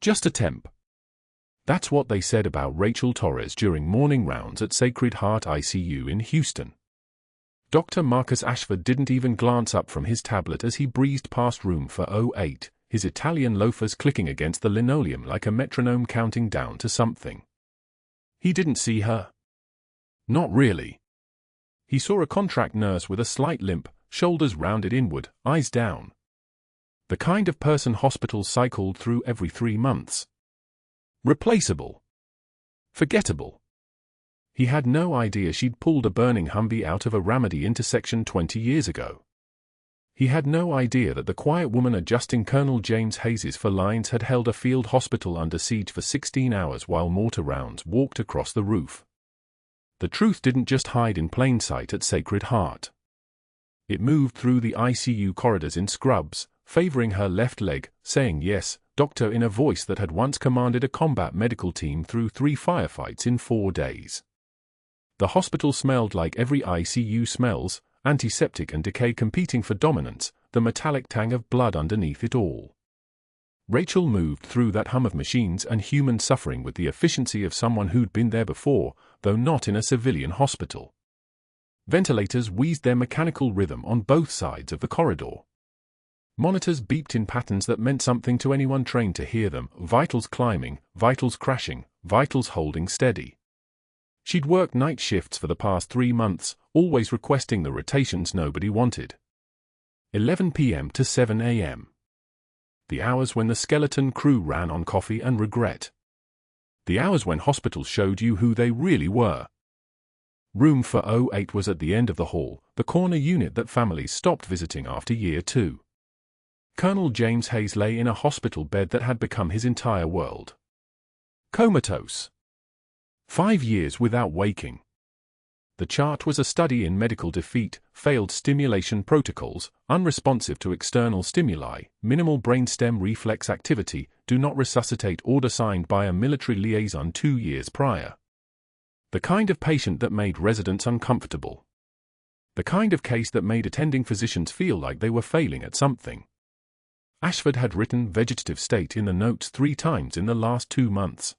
Just a temp. That's what they said about Rachel Torres during morning rounds at Sacred Heart ICU in Houston. Dr. Marcus Ashford didn't even glance up from his tablet as he breezed past room 408, his Italian loafers clicking against the linoleum like a metronome counting down to something. He didn't see her. Not really. He saw a contract nurse with a slight limp, shoulders rounded inward, eyes down. The kind of person hospitals cycled through every 3 months. Replaceable. Forgettable. He had no idea she'd pulled a burning Humvee out of a Ramadi intersection 20 years ago. He had no idea that the quiet woman adjusting Colonel James Hayes's for lines had held a field hospital under siege for 16 hours while mortar rounds walked across the roof. The truth didn't just hide in plain sight at Sacred Heart. It moved through the ICU corridors in scrubs, favoring her left leg, saying yes, doctor in a voice that had once commanded a combat medical team through 3 firefights in 4 days. The hospital smelled like every ICU smells, antiseptic and decay competing for dominance, the metallic tang of blood underneath it all. Rachel moved through that hum of machines and human suffering with the efficiency of someone who'd been there before, though not in a civilian hospital. Ventilators wheezed their mechanical rhythm on both sides of the corridor. Monitors beeped in patterns that meant something to anyone trained to hear them, vitals climbing, vitals crashing, vitals holding steady. She'd worked night shifts for the past 3 months, always requesting the rotations nobody wanted. 11 p.m. to 7 a.m. The hours when the skeleton crew ran on coffee and regret. The hours when hospitals showed you who they really were. Room 408 was at the end of the hall, the corner unit that families stopped visiting after year 2. Colonel James Hayes lay in a hospital bed that had become his entire world. Comatose. 5 years without waking. The chart was a study in medical defeat, failed stimulation protocols, unresponsive to external stimuli, minimal brainstem reflex activity, do not resuscitate order signed by a military liaison 2 years prior. The kind of patient that made residents uncomfortable. The kind of case that made attending physicians feel like they were failing at something. Ashford had written vegetative state in the notes 3 times in the last 2 months.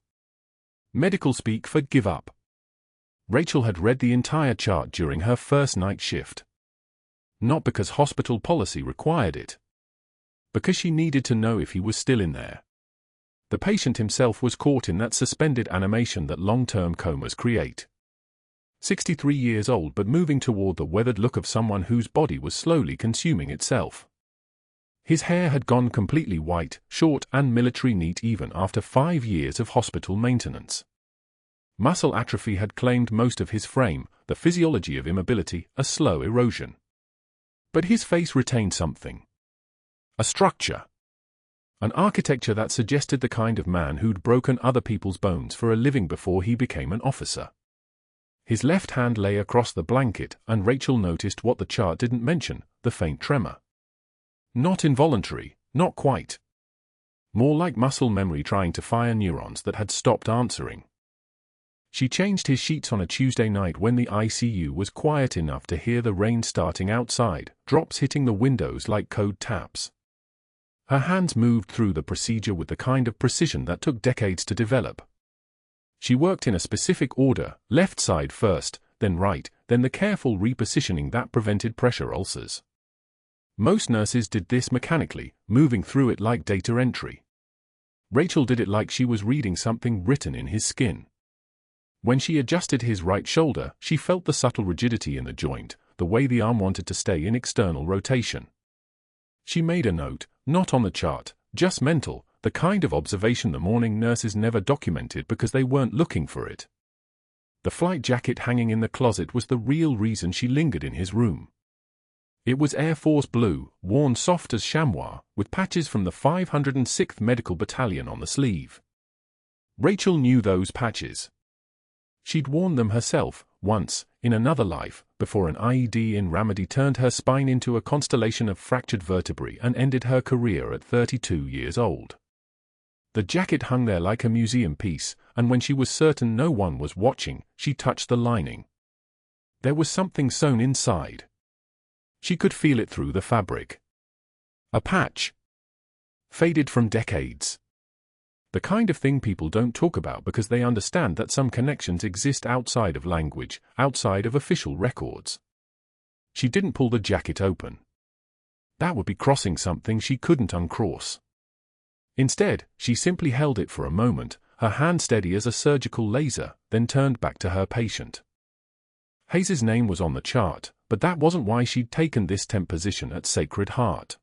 Medical speak for give up. Rachel had read the entire chart during her first night shift. Not because hospital policy required it. Because she needed to know if he was still in there. The patient himself was caught in that suspended animation that long-term comas create. 63 years old but moving toward the weathered look of someone whose body was slowly consuming itself. His hair had gone completely white, short and military neat even after 5 years of hospital maintenance. Muscle atrophy had claimed most of his frame, the physiology of immobility, a slow erosion. But his face retained something. A structure. An architecture that suggested the kind of man who'd broken other people's bones for a living before he became an officer. His left hand lay across the blanket, and Rachel noticed what the chart didn't mention, the faint tremor. Not involuntary, not quite. More like muscle memory trying to fire neurons that had stopped answering. She changed his sheets on a Tuesday night when the ICU was quiet enough to hear the rain starting outside, drops hitting the windows like code taps. Her hands moved through the procedure with the kind of precision that took decades to develop. She worked in a specific order, left side first, then right, then the careful repositioning that prevented pressure ulcers. Most nurses did this mechanically, moving through it like data entry. Rachel did it like she was reading something written in his skin. When she adjusted his right shoulder, she felt the subtle rigidity in the joint, the way the arm wanted to stay in external rotation. She made a note, not on the chart, just mental, the kind of observation the morning nurses never documented because they weren't looking for it. The flight jacket hanging in the closet was the real reason she lingered in his room. It was Air Force blue, worn soft as chamois, with patches from the 506th Medical Battalion on the sleeve. Rachel knew those patches. She'd worn them herself, once, in another life, before an IED in Ramadi turned her spine into a constellation of fractured vertebrae and ended her career at 32 years old. The jacket hung there like a museum piece, and when she was certain no one was watching, she touched the lining. There was something sewn inside. She could feel it through the fabric. A patch. Faded from decades. The kind of thing people don't talk about because they understand that some connections exist outside of language, outside of official records. She didn't pull the jacket open. That would be crossing something she couldn't uncross. Instead, she simply held it for a moment, her hand steady as a surgical laser, then turned back to her patient. Hayes's name was on the chart, but that wasn't why she'd taken this temp position at Sacred Heart.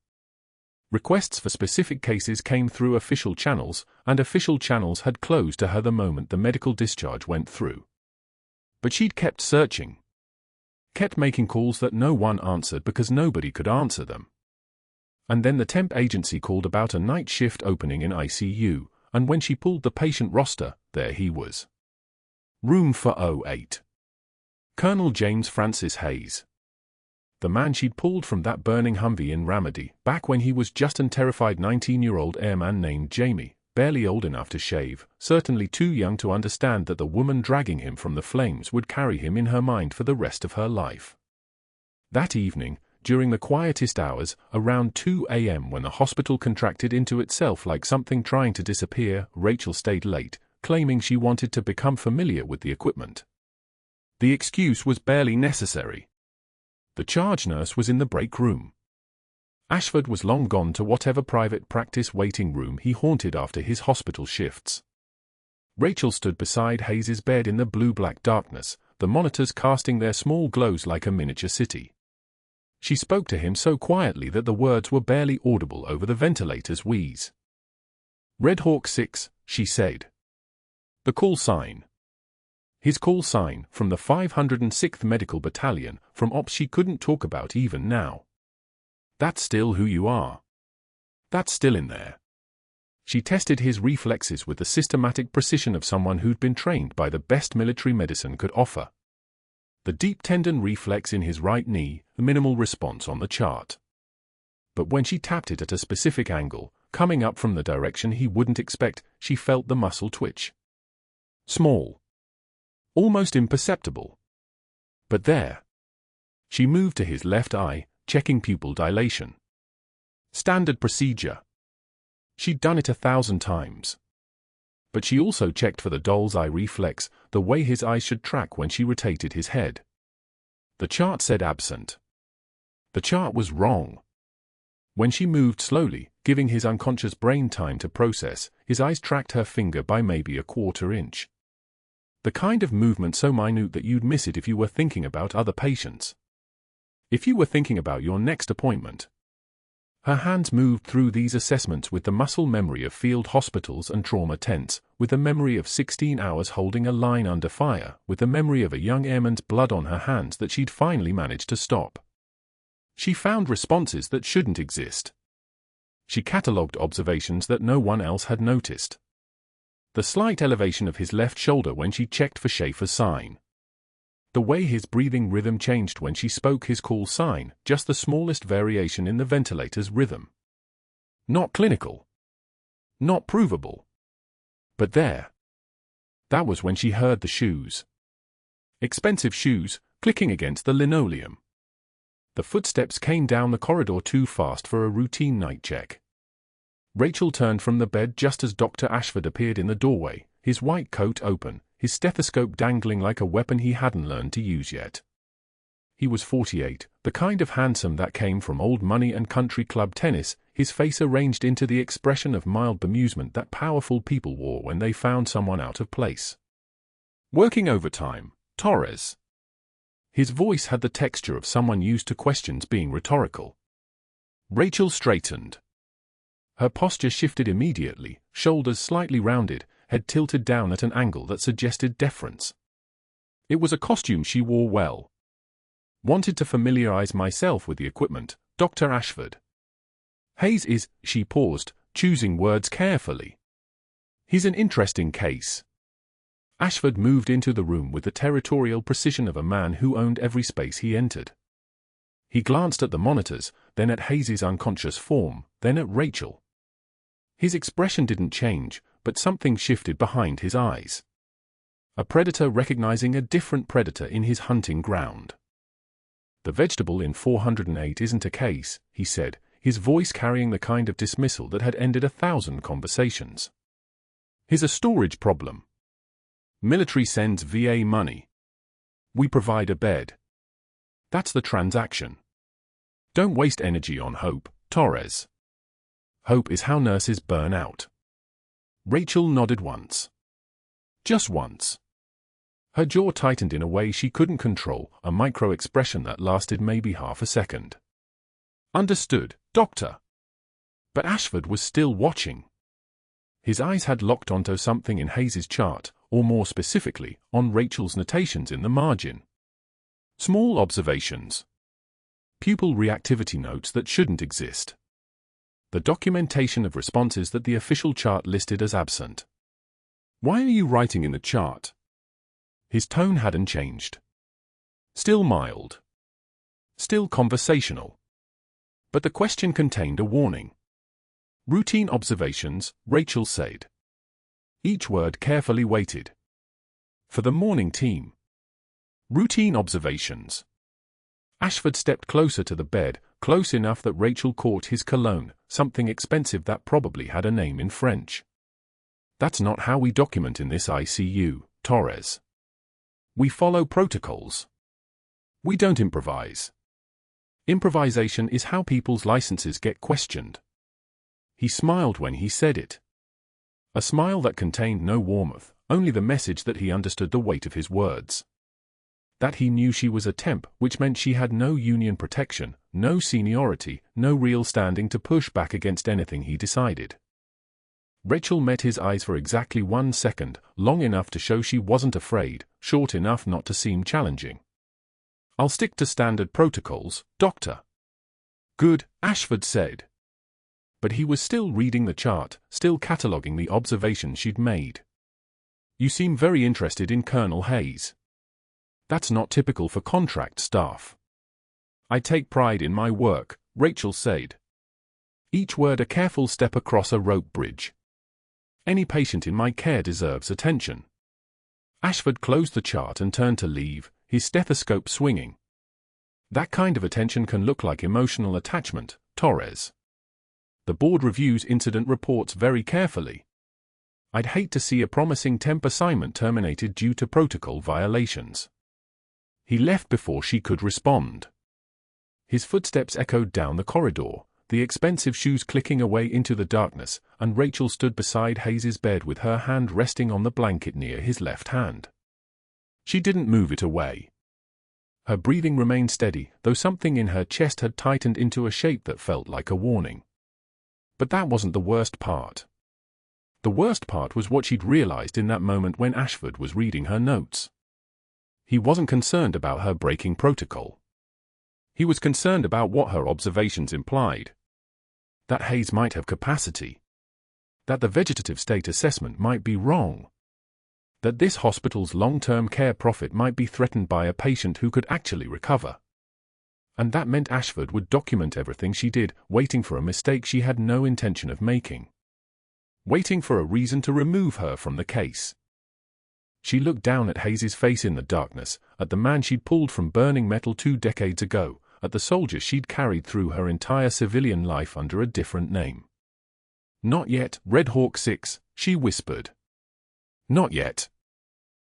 Requests for specific cases came through official channels, and official channels had closed to her the moment the medical discharge went through. But she'd kept searching. Kept making calls that no one answered because nobody could answer them. And then the temp agency called about a night shift opening in ICU, and when she pulled the patient roster, there he was. Room for 08. Colonel James Francis Hayes. The man she'd pulled from that burning Humvee in Ramadi, back when he was just an terrified 19-year-old airman named Jamie, barely old enough to shave, certainly too young to understand that the woman dragging him from the flames would carry him in her mind for the rest of her life. That evening, during the quietest hours, around 2 a.m. when the hospital contracted into itself like something trying to disappear, Rachel stayed late, claiming she wanted to become familiar with the equipment. The excuse was barely necessary. The charge nurse was in the break room. Ashford was long gone to whatever private practice waiting room he haunted after his hospital shifts. Rachel stood beside Hayes's bed in the blue-black darkness, the monitors casting their small glows like a miniature city. She spoke to him so quietly that the words were barely audible over the ventilator's wheeze. "Red Hawk 6, she said. "The call sign." His call sign, from the 506th Medical Battalion, from ops she couldn't talk about even now. "That's still who you are. That's still in there." She tested his reflexes with the systematic precision of someone who'd been trained by the best military medicine could offer. The deep tendon reflex in his right knee, the minimal response on the chart. But when she tapped it at a specific angle, coming up from the direction he wouldn't expect, she felt the muscle twitch. Small. Almost imperceptible. But there. She moved to his left eye, checking pupil dilation. Standard procedure. She'd done it 1,000 times. But she also checked for the doll's eye reflex, the way his eyes should track when she rotated his head. The chart said absent. The chart was wrong. When she moved slowly, giving his unconscious brain time to process, his eyes tracked her finger by maybe a quarter inch. The kind of movement so minute that you'd miss it if you were thinking about other patients. If you were thinking about your next appointment. Her hands moved through these assessments with the muscle memory of field hospitals and trauma tents, with the memory of 16 hours holding a line under fire, with the memory of a young airman's blood on her hands that she'd finally managed to stop. She found responses that shouldn't exist. She catalogued observations that no one else had noticed. The slight elevation of his left shoulder when she checked for Schaefer's sign. The way his breathing rhythm changed when she spoke his call sign, just the smallest variation in the ventilator's rhythm. Not clinical. Not provable. But there. That was when she heard the shoes. Expensive shoes, clicking against the linoleum. The footsteps came down the corridor too fast for a routine night check. Rachel turned from the bed just as Dr. Ashford appeared in the doorway, his white coat open, his stethoscope dangling like a weapon he hadn't learned to use yet. He was 48, the kind of handsome that came from old money and country club tennis, his face arranged into the expression of mild bemusement that powerful people wore when they found someone out of place. "Working overtime, Torres." His voice had the texture of someone used to questions being rhetorical. Rachel straightened. Her posture shifted immediately, shoulders slightly rounded, head tilted down at an angle that suggested deference. It was a costume she wore well. "Wanted to familiarize myself with the equipment, Dr. Ashford." "Hayes is," she paused, choosing words carefully. "He's an interesting case." Ashford moved into the room with the territorial precision of a man who owned every space he entered. He glanced at the monitors, then at Hayes's unconscious form, then at Rachel. His expression didn't change, but something shifted behind his eyes. A predator recognizing a different predator in his hunting ground. "The vegetable in 408 isn't a case," he said, his voice carrying the kind of dismissal that had ended 1,000 conversations. Here's a storage problem. Military sends VA money. We provide a bed. That's the transaction. Don't waste energy on hope, Torres. Hope is how nurses burn out. Rachel nodded once. Just once. Her jaw tightened in a way she couldn't control, a micro-expression that lasted maybe half a second. Understood, Doctor. But Ashford was still watching. His eyes had locked onto something in Hayes's chart, or more specifically, on Rachel's notations in the margin. Small observations. Pupil reactivity notes that shouldn't exist. The documentation of responses that the official chart listed as absent. Why are you writing in the chart? His tone hadn't changed. Still mild. Still conversational. But the question contained a warning. Routine observations, Rachel said. Each word carefully weighted. For the morning team. Routine observations. Ashford stepped closer to the bed, close enough that Rachel caught his cologne, something expensive that probably had a name in French. That's not how we document in this ICU, Torres. We follow protocols. We don't improvise. Improvisation is how people's licenses get questioned. He smiled when he said it. A smile that contained no warmth, only the message that he understood the weight of his words. That he knew she was a temp, which meant she had no union protection, no seniority, no real standing to push back against anything he decided. Rachel met his eyes for exactly 1 second, long enough to show she wasn't afraid, short enough not to seem challenging. I'll stick to standard protocols, Doctor. Good, Ashford said. But he was still reading the chart, still cataloguing the observations she'd made. You seem very interested in Colonel Hayes. That's not typical for contract staff. I take pride in my work, Rachel said. Each word a careful step across a rope bridge. Any patient in my care deserves attention. Ashford closed the chart and turned to leave, his stethoscope swinging. That kind of attention can look like emotional attachment, Torres. The board reviews incident reports very carefully. I'd hate to see a promising temp assignment terminated due to protocol violations. He left before she could respond. His footsteps echoed down the corridor, the expensive shoes clicking away into the darkness, and Rachel stood beside Hayes's bed with her hand resting on the blanket near his left hand. She didn't move it away. Her breathing remained steady, though something in her chest had tightened into a shape that felt like a warning. But that wasn't the worst part. The worst part was what she'd realized in that moment when Ashford was reading her notes. He wasn't concerned about her breaking protocol. He was concerned about what her observations implied. That Hayes might have capacity. That the vegetative state assessment might be wrong. That this hospital's long-term care profit might be threatened by a patient who could actually recover. And that meant Ashford would document everything she did, waiting for a mistake she had no intention of making. Waiting for a reason to remove her from the case. She looked down at Hayes's face in the darkness, at the man she'd pulled from burning metal 2 decades ago, at the soldier she'd carried through her entire civilian life under a different name. Not yet, Red Hawk 6, she whispered. Not yet.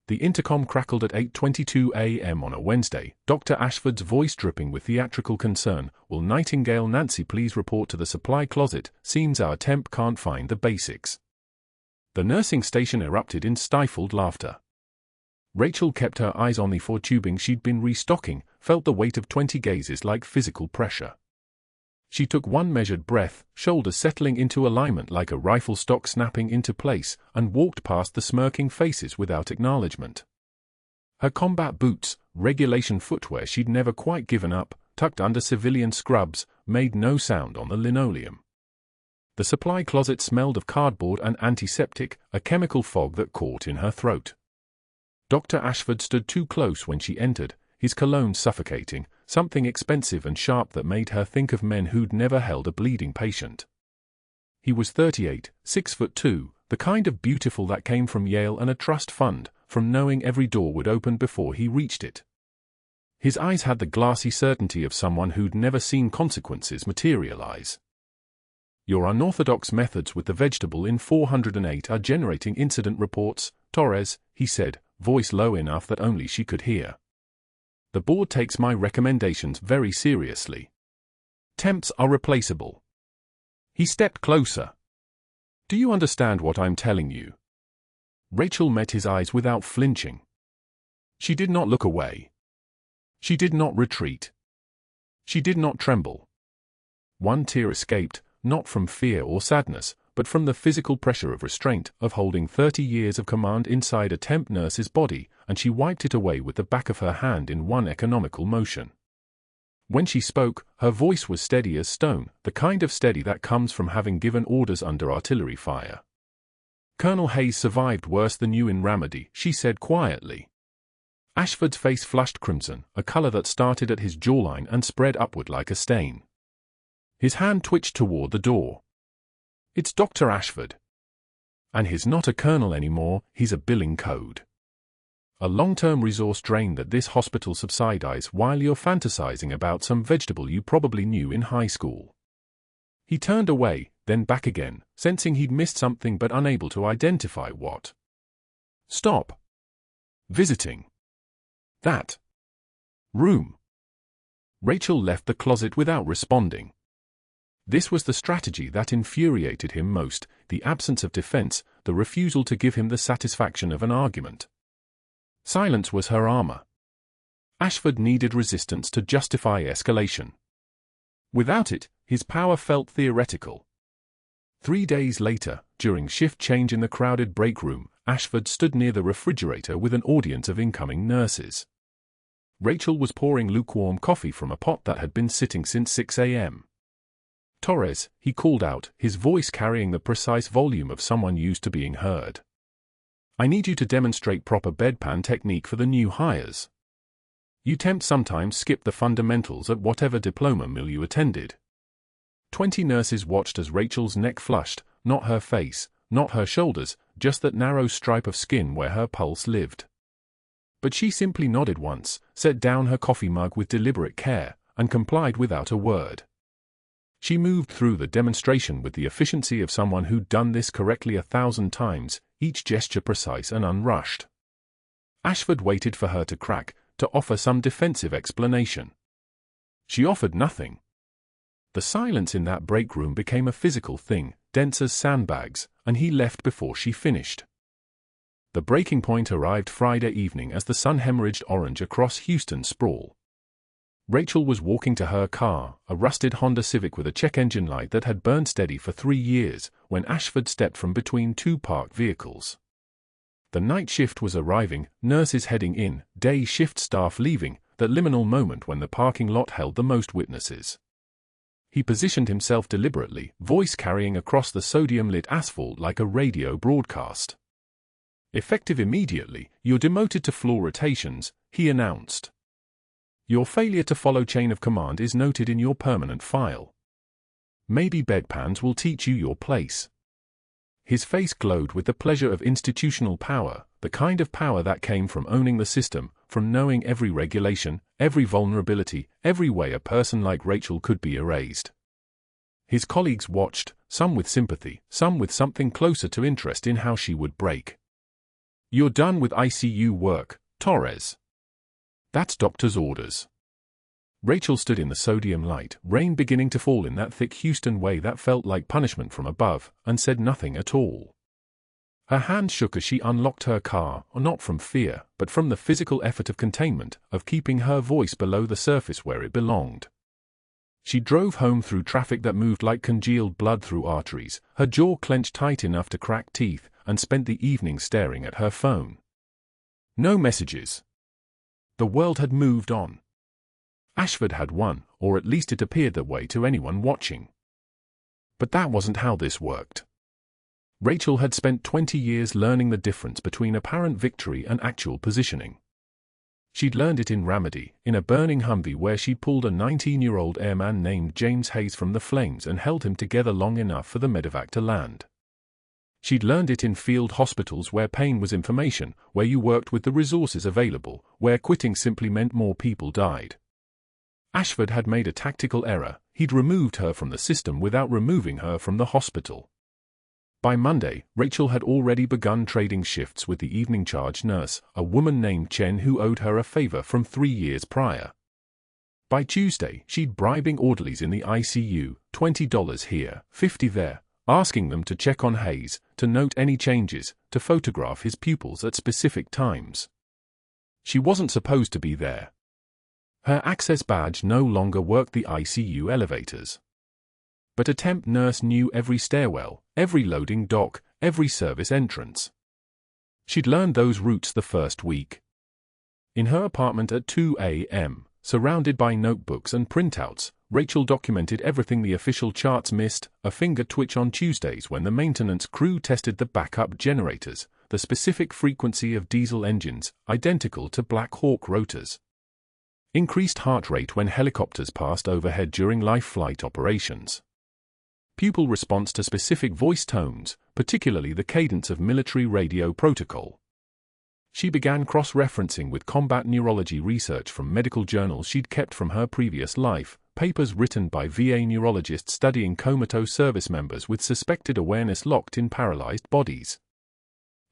The intercom crackled at 8:22 a.m. on a Wednesday, Dr. Ashford's voice dripping with theatrical concern. Will Nightingale Nancy please report to the supply closet? Seems our temp can't find the basics. The nursing station erupted in stifled laughter. Rachel kept her eyes on the 4 tubing she'd been restocking, felt the weight of 20 gazes like physical pressure. She took one measured breath, shoulders settling into alignment like a rifle stock snapping into place, and walked past the smirking faces without acknowledgement. Her combat boots, regulation footwear she'd never quite given up, tucked under civilian scrubs, made no sound on the linoleum. The supply closet smelled of cardboard and antiseptic, a chemical fog that caught in her throat. Dr. Ashford stood too close when she entered, his cologne suffocating, something expensive and sharp that made her think of men who'd never held a bleeding patient. He was 38, 6'2", the kind of beautiful that came from Yale and a trust fund, from knowing every door would open before he reached it. His eyes had the glassy certainty of someone who'd never seen consequences materialize. Your unorthodox methods with the vegetable in 408 are generating incident reports, Torres, he said, voice low enough that only she could hear. The board takes my recommendations very seriously. Temps are replaceable. He stepped closer. Do you understand what I'm telling you? Rachel met his eyes without flinching. She did not look away. She did not retreat. She did not tremble. One tear escaped, not from fear or sadness, but from the physical pressure of restraint, of holding 30 years of command inside a temp nurse's body, and she wiped it away with the back of her hand in one economical motion. When she spoke, her voice was steady as stone, the kind of steady that comes from having given orders under artillery fire. Colonel Hayes survived worse than you in Ramadi, she said quietly. Ashford's face flushed crimson, a color that started at his jawline and spread upward like a stain. His hand twitched toward the door. It's Dr. Ashford. And he's not a colonel anymore, he's a billing code. A long-term resource drain that this hospital subsidies while you're fantasizing about some vegetable you probably knew in high school. He turned away, then back again, sensing he'd missed something but unable to identify what. Stop. Visiting. That. Room. Rachel left the closet without responding. This was the strategy that infuriated him most, the absence of defense, the refusal to give him the satisfaction of an argument. Silence was her armor. Ashford needed resistance to justify escalation. Without it, his power felt theoretical. 3 days later, during shift change in the crowded break room, Ashford stood near the refrigerator with an audience of incoming nurses. Rachel was pouring lukewarm coffee from a pot that had been sitting since 6 a.m. Torres, he called out, his voice carrying the precise volume of someone used to being heard. I need you to demonstrate proper bedpan technique for the new hires. You temps sometimes skip the fundamentals at whatever diploma mill you attended. 20 nurses watched as Rachel's neck flushed, not her face, not her shoulders, just that narrow stripe of skin where her pulse lived. But she simply nodded once, set down her coffee mug with deliberate care, and complied without a word. She moved through the demonstration with the efficiency of someone who'd done this correctly 1,000 times, each gesture precise and unrushed. Ashford waited for her to crack, to offer some defensive explanation. She offered nothing. The silence in that break room became a physical thing, dense as sandbags, and he left before she finished. The breaking point arrived Friday evening as the sun hemorrhaged orange across Houston's sprawl. Rachel was walking to her car, a rusted Honda Civic with a check engine light that had burned steady for 3 years, when Ashford stepped from between 2 parked vehicles. The night shift was arriving, nurses heading in, day shift staff leaving, that liminal moment when the parking lot held the most witnesses. He positioned himself deliberately, voice carrying across the sodium-lit asphalt like a radio broadcast. Effective immediately, you're demoted to floor rotations, he announced. Your failure to follow chain of command is noted in your permanent file. Maybe bedpans will teach you your place. His face glowed with the pleasure of institutional power, the kind of power that came from owning the system, from knowing every regulation, every vulnerability, every way a person like Rachel could be erased. His colleagues watched, some with sympathy, some with something closer to interest in how she would break. You're done with ICU work, Torres. That's doctor's orders. Rachel stood in the sodium light, rain beginning to fall in that thick Houston way that felt like punishment from above, and said nothing at all. Her hand shook as she unlocked her car, not from fear, but from the physical effort of containment, of keeping her voice below the surface where it belonged. She drove home through traffic that moved like congealed blood through arteries, her jaw clenched tight enough to crack teeth, and spent the evening staring at her phone. No messages. The world had moved on. Ashford had won, or at least it appeared that way to anyone watching. But that wasn't how this worked. Rachel had spent 20 years learning the difference between apparent victory and actual positioning. She'd learned it in Ramadi, in a burning Humvee where she'd pulled a 19-year-old airman named James Hayes from the flames and held him together long enough for the medevac to land. She'd learned it in field hospitals where pain was information, where you worked with the resources available, where quitting simply meant more people died. Ashford had made a tactical error. He'd removed her from the system without removing her from the hospital. By Monday, Rachel had already begun trading shifts with the evening charge nurse, a woman named Chen who owed her a favor from 3 years prior. By Tuesday, she'd bribing orderlies in the ICU, $20 here, $50 there, asking them to check on Hayes, to note any changes, to photograph his pupils at specific times. She wasn't supposed to be there. Her access badge no longer worked the ICU elevators. But a temp nurse knew every stairwell, every loading dock, every service entrance. She'd learned those routes the first week. In her apartment at 2 a.m., surrounded by notebooks and printouts, Rachel documented everything the official charts missed: a finger twitch on Tuesdays when the maintenance crew tested the backup generators, the specific frequency of diesel engines, identical to Black Hawk rotors. Increased heart rate when helicopters passed overhead during life flight operations. Pupil response to specific voice tones, particularly the cadence of military radio protocol. She began cross-referencing with combat neurology research from medical journals she'd kept from her previous life, papers written by VA neurologists studying comatose service members with suspected awareness locked in paralyzed bodies.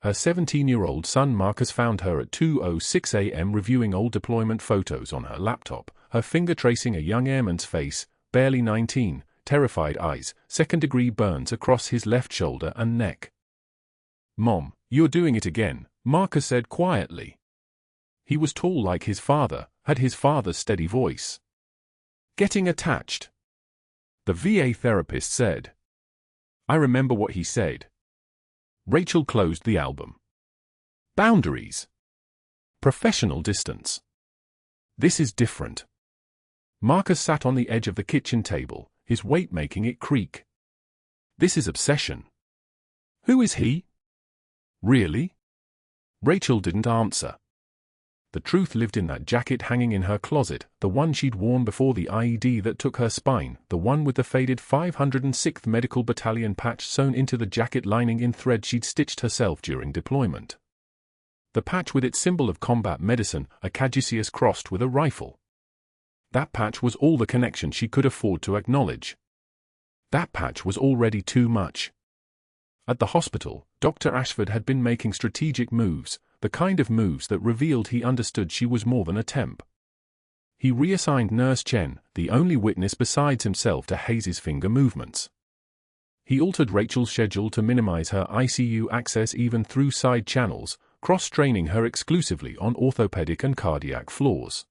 Her 17-year-old son Marcus found her at 2:06 a.m. reviewing old deployment photos on her laptop, her finger tracing a young airman's face, barely 19, terrified eyes, second-degree burns across his left shoulder and neck. "Mom, you're doing it again," Marcus said quietly. He was tall like his father, had his father's steady voice. "Getting attached," the VA therapist said. "I remember what he said." Rachel closed the album. Boundaries. Professional distance. This is different. Marcus sat on the edge of the kitchen table, his weight making it creak. This is obsession. Who is he? Really? Rachel didn't answer. The truth lived in that jacket hanging in her closet, the one she'd worn before the IED that took her spine, the one with the faded 506th Medical Battalion patch sewn into the jacket lining in thread she'd stitched herself during deployment. The patch with its symbol of combat medicine, a caduceus crossed with a rifle. That patch was all the connection she could afford to acknowledge. That patch was already too much. At the hospital, Dr. Ashford had been making strategic moves, the kind of moves that revealed he understood she was more than a temp. He reassigned Nurse Chen, the only witness besides himself to Hayes's finger movements. He altered Rachel's schedule to minimize her ICU access even through side channels, cross-training her exclusively on orthopedic and cardiac floors.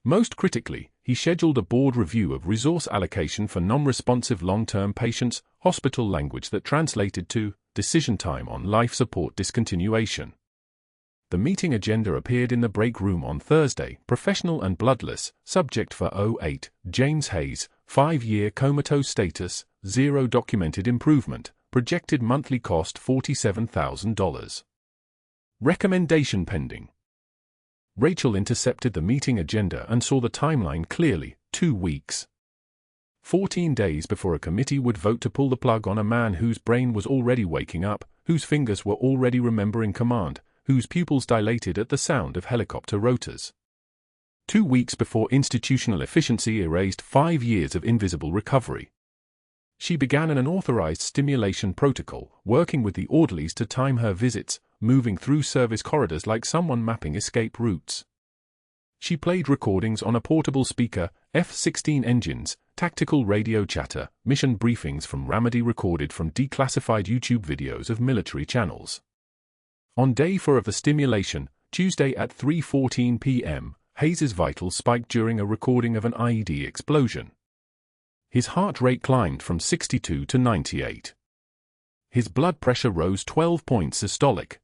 Most critically, he scheduled a board review of resource allocation for non-responsive long-term patients, hospital language that translated to decision time on life support discontinuation. The meeting agenda appeared in the break room on Thursday, professional and bloodless, subject for 08, James Hayes, 5-year comatose status, 0 documented improvement, projected monthly cost $47,000. Recommendation pending. Rachel intercepted the meeting agenda and saw the timeline clearly: 2 weeks. 14 days before a committee would vote to pull the plug on a man whose brain was already waking up, whose fingers were already remembering command, whose pupils dilated at the sound of helicopter rotors. 2 weeks before institutional efficiency erased 5 years of invisible recovery. She began an unauthorized stimulation protocol, working with the orderlies to time her visits, moving through service corridors like someone mapping escape routes. She played recordings on a portable speaker, F-16 engines, tactical radio chatter, mission briefings from Ramadi recorded from declassified YouTube videos of military channels. On day 4 of the stimulation, Tuesday at 3:14 p.m., Hayes's vitals spiked during a recording of an IED explosion. His heart rate climbed from 62 to 98. His blood pressure rose 12 points systolic.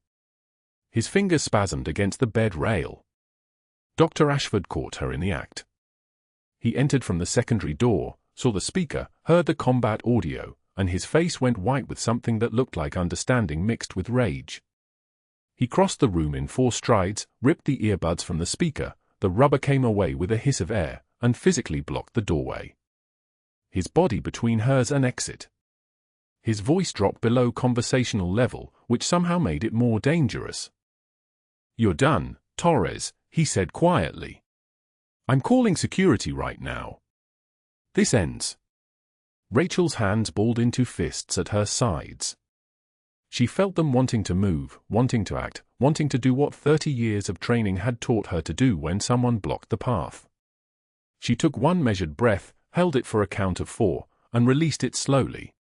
His fingers spasmed against the bed rail. Dr. Ashford caught her in the act. He entered from the secondary door, saw the speaker, heard the combat audio, and his face went white with something that looked like understanding mixed with rage. He crossed the room in 4 strides, ripped the earbuds from the speaker, the rubber came away with a hiss of air, and physically blocked the doorway. His body between hers and exit. His voice dropped below conversational level, which somehow made it more dangerous. "You're done, Torres," he said quietly. I'm calling security right now. This ends. Rachel's hands balled into fists at her sides. She felt them wanting to move, wanting to act, wanting to do what 30 years of training had taught her to do when someone blocked the path. She took one measured breath, held it for a count of 4, and released it slowly.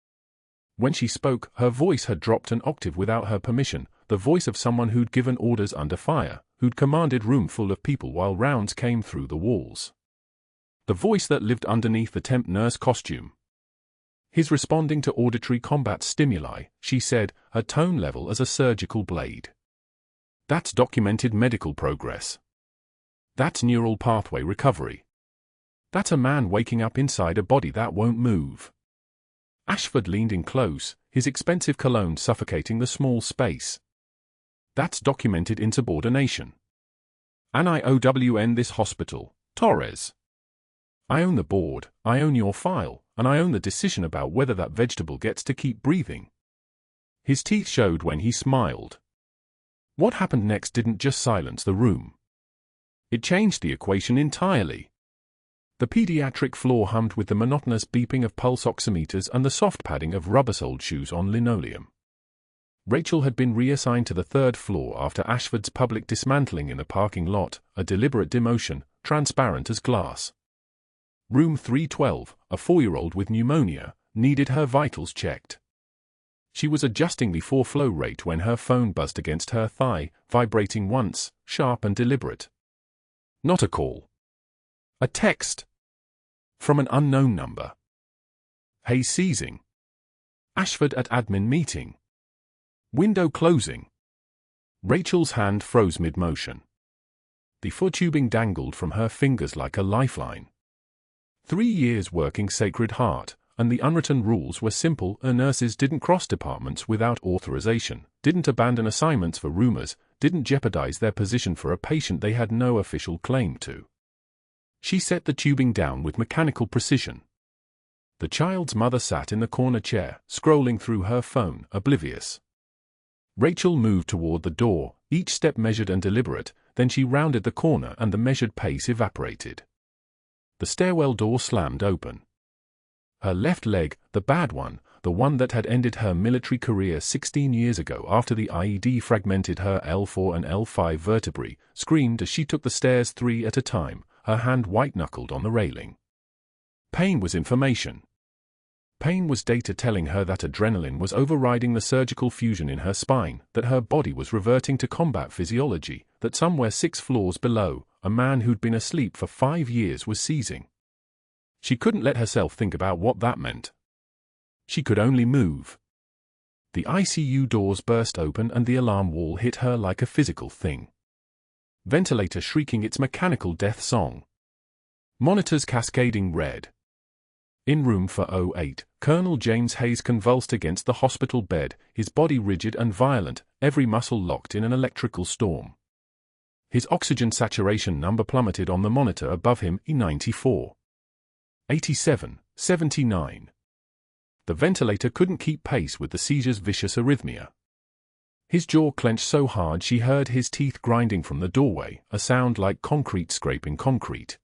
When she spoke, her voice had dropped an octave without her permission, the voice of someone who'd given orders under fire, who'd commanded room full of people while rounds came through the walls. The voice that lived underneath the temp nurse costume. His responding to auditory combat stimuli, she said, her tone level as a surgical blade. That's documented medical progress. That's neural pathway recovery. That's a man waking up inside a body that won't move. Ashford leaned in close, his expensive cologne suffocating the small space. That's documented insubordination. And I own this hospital, Torres. I own the board, I own your file, and I own the decision about whether that vegetable gets to keep breathing. His teeth showed when he smiled. What happened next didn't just silence the room. It changed the equation entirely. The pediatric floor hummed with the monotonous beeping of pulse oximeters and the soft padding of rubber-soled shoes on linoleum. Rachel had been reassigned to the 3rd floor after Ashford's public dismantling in the parking lot, a deliberate demotion, transparent as glass. Room 312, a 4-year-old with pneumonia, needed her vitals checked. She was adjusting the 4-flow rate when her phone buzzed against her thigh, vibrating once, sharp and deliberate. Not a call. A text. From an unknown number. Hayes seizing. Ashford at admin meeting. Window closing. Rachel's hand froze mid-motion. The foot tubing dangled from her fingers like a lifeline. 3 years working Sacred Heart, and the unwritten rules were simple. Nurses didn't cross departments without authorization, didn't abandon assignments for rumors, didn't jeopardize their position for a patient they had no official claim to. She set the tubing down with mechanical precision. The child's mother sat in the corner chair, scrolling through her phone, oblivious. Rachel moved toward the door, each step measured and deliberate, then she rounded the corner and the measured pace evaporated. The stairwell door slammed open. Her left leg, the bad one, the one that had ended her military career 16 years ago after the IED fragmented her L4 and L5 vertebrae, screamed as she took the stairs 3 at a time, her hand white-knuckled on the railing. Pain was information. Pain was data telling her that adrenaline was overriding the surgical fusion in her spine, that her body was reverting to combat physiology, that somewhere 6 floors below, a man who'd been asleep for 5 years was seizing. She couldn't let herself think about what that meant. She could only move. The ICU doors burst open and the alarm wall hit her like a physical thing. Ventilator shrieking its mechanical death song. Monitors cascading red. In room 408, Colonel James Hayes convulsed against the hospital bed, his body rigid and violent, every muscle locked in an electrical storm. His oxygen saturation number plummeted on the monitor above him, E94. 87, 79. The ventilator couldn't keep pace with the seizure's vicious arrhythmia. His jaw clenched so hard she heard his teeth grinding from the doorway, a sound like concrete scraping concrete.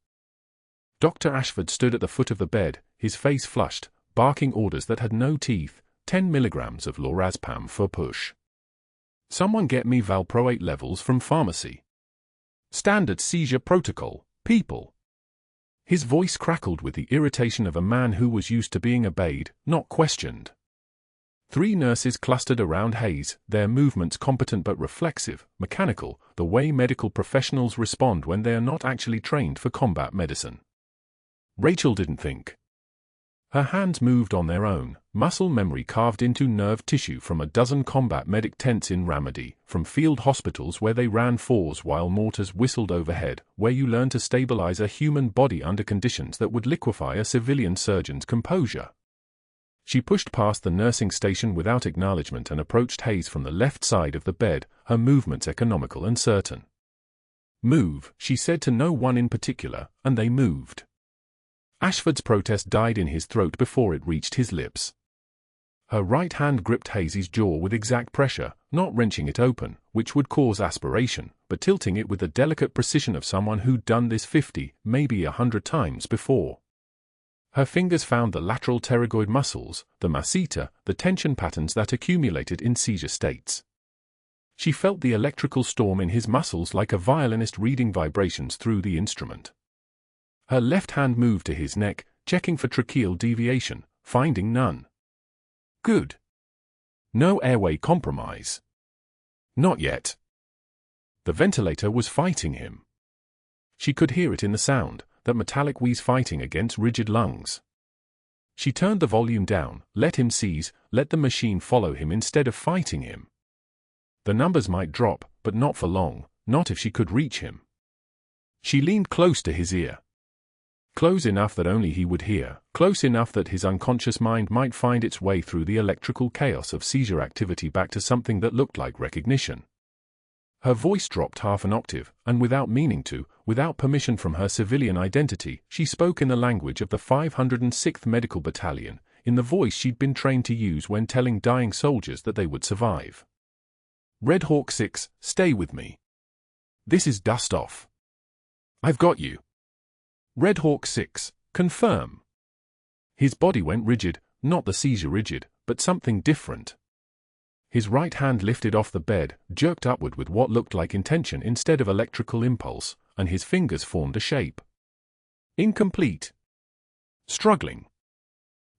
Dr. Ashford stood at the foot of the bed, his face flushed, barking orders that had no teeth, 10 milligrams of lorazepam for push. Someone get me valproate levels from pharmacy. Standard seizure protocol, people. His voice crackled with the irritation of a man who was used to being obeyed, not questioned. 3 nurses clustered around Hayes, their movements competent but reflexive, mechanical, the way medical professionals respond when they are not actually trained for combat medicine. Rachel didn't think. Her hands moved on their own, muscle memory carved into nerve tissue from a dozen combat medic tents in Ramadi, from field hospitals where they ran 4s while mortars whistled overhead, where you learn to stabilize a human body under conditions that would liquefy a civilian surgeon's composure. She pushed past the nursing station without acknowledgement and approached Hayes from the left side of the bed, her movements economical and certain. Move, she said to no one in particular, and they moved. Ashford's protest died in his throat before it reached his lips. Her right hand gripped Hazy's jaw with exact pressure, not wrenching it open, which would cause aspiration, but tilting it with the delicate precision of someone who'd done this 50, maybe 100 times before. Her fingers found the lateral pterygoid muscles, the masseter, the tension patterns that accumulated in seizure states. She felt the electrical storm in his muscles like a violinist reading vibrations through the instrument. Her left hand moved to his neck, checking for tracheal deviation, finding none. Good. No airway compromise. Not yet. The ventilator was fighting him. She could hear it in the sound, that metallic wheeze fighting against rigid lungs. She turned the volume down, let him seize, let the machine follow him instead of fighting him. The numbers might drop, but not for long, not if she could reach him. She leaned close to his ear. Close enough that only he would hear, close enough that his unconscious mind might find its way through the electrical chaos of seizure activity back to something that looked like recognition. Her voice dropped half an octave, and without meaning to, without permission from her civilian identity, she spoke in the language of the 506th Medical Battalion, in the voice she'd been trained to use when telling dying soldiers that they would survive. Red Hawk 6, stay with me. This is dust off. I've got you. Red Hawk 6, confirm. His body went rigid, not the seizure rigid, but something different. His right hand lifted off the bed, jerked upward with what looked like intention instead of electrical impulse, and his fingers formed a shape. Incomplete. Struggling.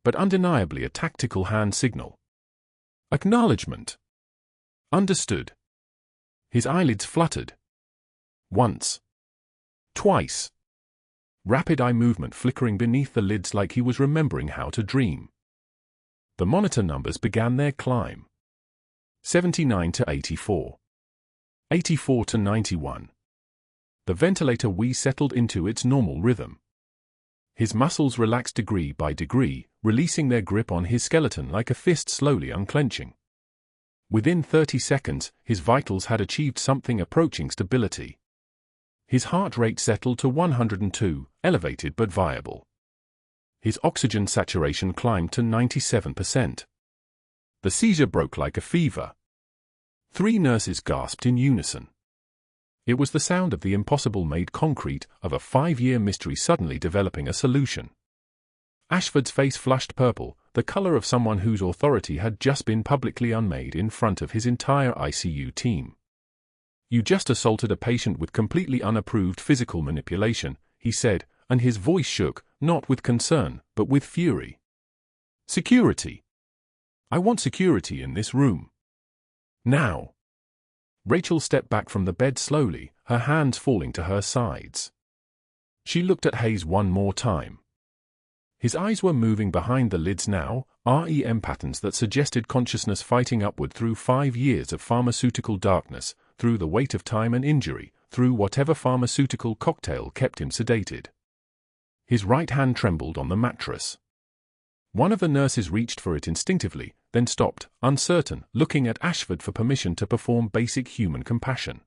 But undeniably a tactical hand signal. Acknowledgement. Understood. His eyelids fluttered. Once. Twice. Rapid eye movement flickering beneath the lids like he was remembering how to dream. The monitor numbers began their climb. 79 to 84. 84 to 91. The ventilator wheeze settled into its normal rhythm. His muscles relaxed degree by degree, releasing their grip on his skeleton like a fist slowly unclenching. Within 30 seconds, his vitals had achieved something approaching stability. His heart rate settled to 102, elevated but viable. His oxygen saturation climbed to 97%. The seizure broke like a fever. 3 nurses gasped in unison. It was the sound of the impossible made concrete, of a 5-year mystery suddenly developing a solution. Ashford's face flushed purple, the color of someone whose authority had just been publicly unmade in front of his entire ICU team. You just assaulted a patient with completely unapproved physical manipulation, he said, and his voice shook, not with concern, but with fury. Security. I want security in this room. Now. Rachel stepped back from the bed slowly, her hands falling to her sides. She looked at Hayes one more time. His eyes were moving behind the lids now, REM patterns that suggested consciousness fighting upward through 5 years of pharmaceutical darkness, through the weight of time and injury, through whatever pharmaceutical cocktail kept him sedated. His right hand trembled on the mattress. One of the nurses reached for it instinctively, then stopped, uncertain, looking at Ashford for permission to perform basic human compassion.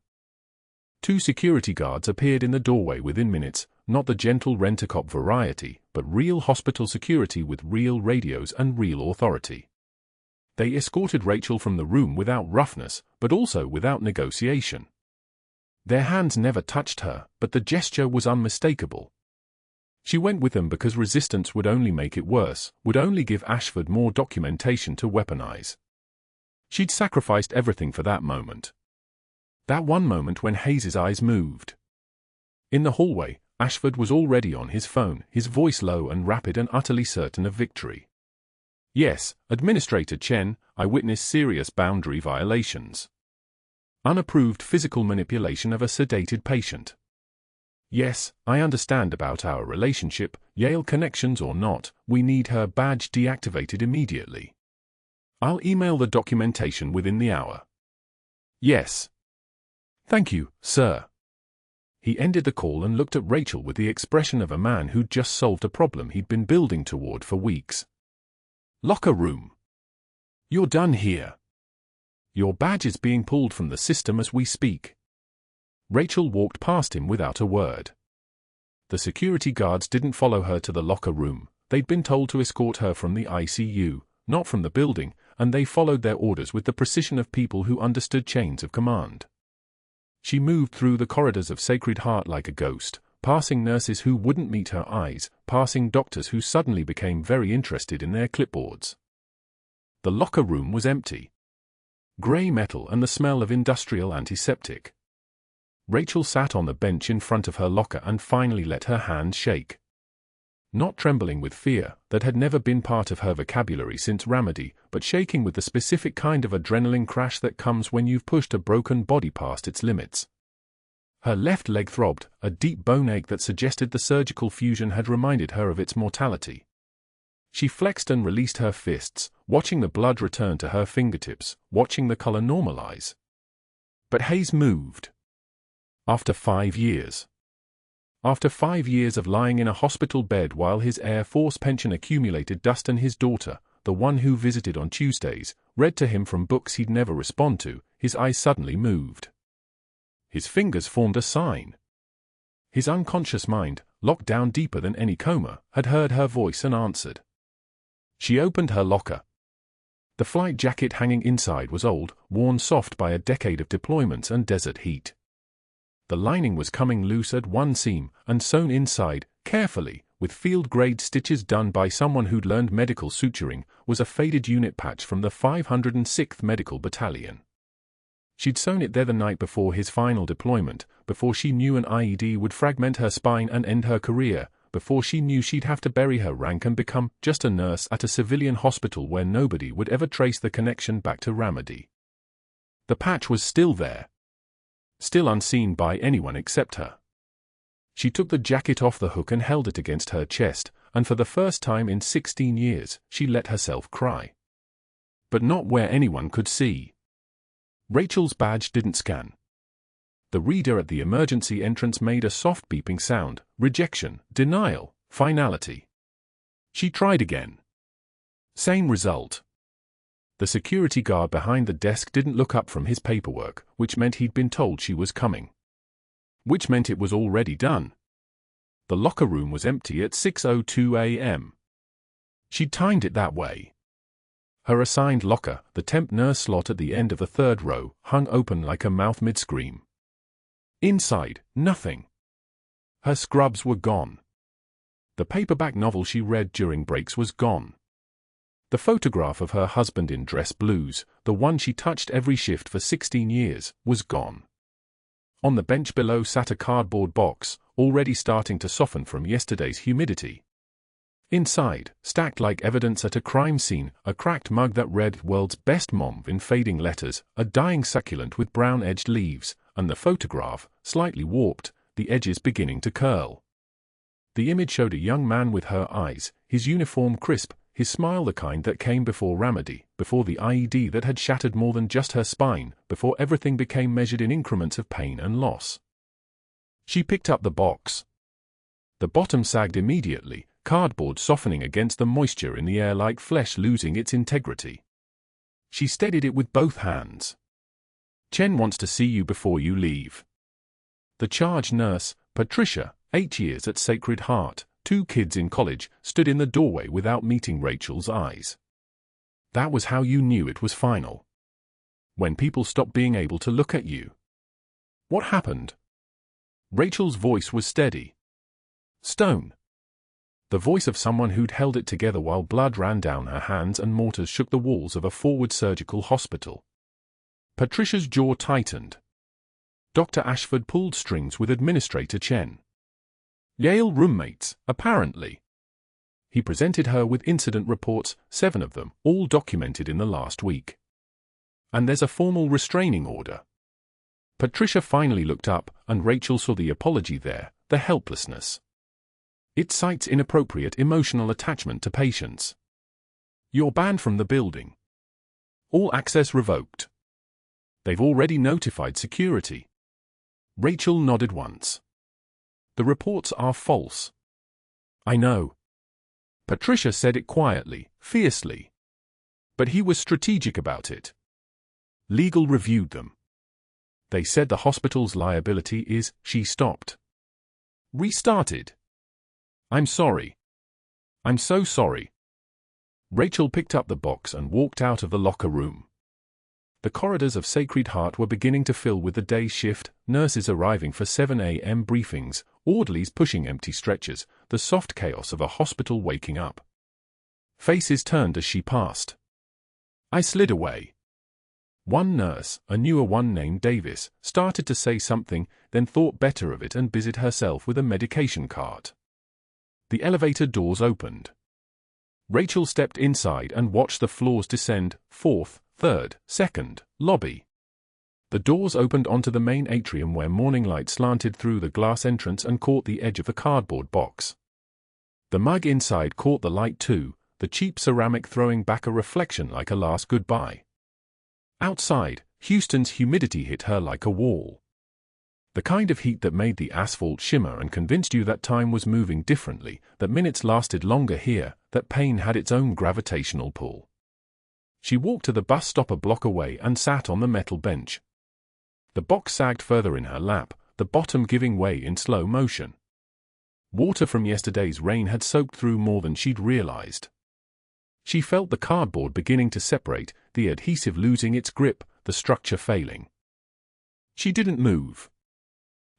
2 security guards appeared in the doorway within minutes, not the gentle rent-a-cop variety, but real hospital security with real radios and real authority. They escorted Rachel from the room without roughness, but also without negotiation. Their hands never touched her, but the gesture was unmistakable. She went with them because resistance would only make it worse, would only give Ashford more documentation to weaponize. She'd sacrificed everything for that moment. That one moment when Hayes's eyes moved. In the hallway, Ashford was already on his phone, his voice low and rapid and utterly certain of victory. Yes, Administrator Chen, I witnessed serious boundary violations. Unapproved physical manipulation of a sedated patient. Yes, I understand about our relationship, Yale connections or not, we need her badge deactivated immediately. I'll email the documentation within the hour. Yes. Thank you, sir. He ended the call and looked at Rachel with the expression of a man who'd just solved a problem he'd been building toward for weeks. Locker room. You're done here. Your badge is being pulled from the system as we speak. Rachel walked past him without a word. The security guards didn't follow her to the locker room. They'd been told to escort her from the ICU, not from the building, and they followed their orders with the precision of people who understood chains of command. She moved through the corridors of Sacred Heart like a ghost, passing nurses who wouldn't meet her eyes, passing doctors who suddenly became very interested in their clipboards. The locker room was empty. Grey metal and the smell of industrial antiseptic. Rachel sat on the bench in front of her locker and finally let her hands shake. Not trembling with fear, that had never been part of her vocabulary since Ramadi, but shaking with the specific kind of adrenaline crash that comes when you've pushed a broken body past its limits. Her left leg throbbed, a deep bone ache that suggested the surgical fusion had reminded her of its mortality. She flexed and released her fists, watching the blood return to her fingertips, watching the color normalize. But Hayes moved. After 5 years. After 5 years of lying in a hospital bed while his Air Force pension accumulated dust and his daughter, the one who visited on Tuesdays, read to him from books he'd never respond to, his eyes suddenly moved. His fingers formed a sign. His unconscious mind, locked down deeper than any coma, had heard her voice and answered. She opened her locker. The flight jacket hanging inside was old, worn soft by a decade of deployments and desert heat. The lining was coming loose at one seam, and sewn inside, carefully, with field-grade stitches done by someone who'd learned medical suturing, was a faded unit patch from the 506th Medical Battalion. She'd sewn it there the night before his final deployment, before she knew an IED would fragment her spine and end her career, before she knew she'd have to bury her rank and become just a nurse at a civilian hospital where nobody would ever trace the connection back to Ramadi. The patch was still there. Still unseen by anyone except her. She took the jacket off the hook and held it against her chest, and for the first time in 16 years, she let herself cry. But not where anyone could see. Rachel's badge didn't scan. The reader at the emergency entrance made a soft beeping sound, rejection, denial, finality. She tried again. Same result. The security guard behind the desk didn't look up from his paperwork, which meant he'd been told she was coming. Which meant it was already done. The locker room was empty at 6:02 a.m. She'd timed it that way. Her assigned locker, the temp nurse slot at the end of the third row, hung open like a mouth mid-scream. Inside, nothing. Her scrubs were gone. The paperback novel she read during breaks was gone. The photograph of her husband in dress blues, the one she touched every shift for 16 years, was gone. On the bench below sat a cardboard box, already starting to soften from yesterday's humidity. Inside, stacked like evidence at a crime scene, a cracked mug that read "World's Best Mom" in fading letters, a dying succulent with brown-edged leaves, and the photograph, slightly warped, the edges beginning to curl. The image showed a young man with her eyes, his uniform crisp, his smile the kind that came before Ramadi, before the IED that had shattered more than just her spine, before everything became measured in increments of pain and loss. She picked up the box. The bottom sagged immediately, cardboard softening against the moisture in the air like flesh losing its integrity. She steadied it with both hands. Chen wants to see you before you leave. The charge nurse, Patricia, 8 years at Sacred Heart, 2 kids in college, stood in the doorway without meeting Rachel's eyes. That was how you knew it was final. When people stopped being able to look at you. What happened? Rachel's voice was steady. Stone. The voice of someone who'd held it together while blood ran down her hands and mortars shook the walls of a forward surgical hospital. Patricia's jaw tightened. Dr. Ashford pulled strings with Administrator Chen. Yale roommates, apparently. He presented her with incident reports, 7 of them, all documented in the last week. And there's a formal restraining order. Patricia finally looked up, and Rachel saw the apology there, the helplessness. It cites inappropriate emotional attachment to patients. You're banned from the building. All access revoked. They've already notified security. Rachel nodded once. The reports are false. I know. Patricia said it quietly, fiercely. But he was strategic about it. Legal reviewed them. They said the hospital's liability is, she stopped. Restarted. I'm sorry. I'm so sorry. Rachel picked up the box and walked out of the locker room. The corridors of Sacred Heart were beginning to fill with the day shift, nurses arriving for 7 a.m. briefings, orderlies pushing empty stretchers, the soft chaos of a hospital waking up. Faces turned as she passed. I slid away. One nurse, a newer one named Davis, started to say something, then thought better of it and busied herself with a medication cart. The elevator doors opened. Rachel stepped inside and watched the floors descend, 4th, 3rd, 2nd, lobby. The doors opened onto the main atrium where morning light slanted through the glass entrance and caught the edge of the cardboard box. The mug inside caught the light too, the cheap ceramic throwing back a reflection like a last goodbye. Outside, Houston's humidity hit her like a wall. The kind of heat that made the asphalt shimmer and convinced you that time was moving differently, that minutes lasted longer here, that pain had its own gravitational pull. She walked to the bus stop a block away and sat on the metal bench. The box sagged further in her lap, the bottom giving way in slow motion. Water from yesterday's rain had soaked through more than she'd realized. She felt the cardboard beginning to separate, the adhesive losing its grip, the structure failing. She didn't move.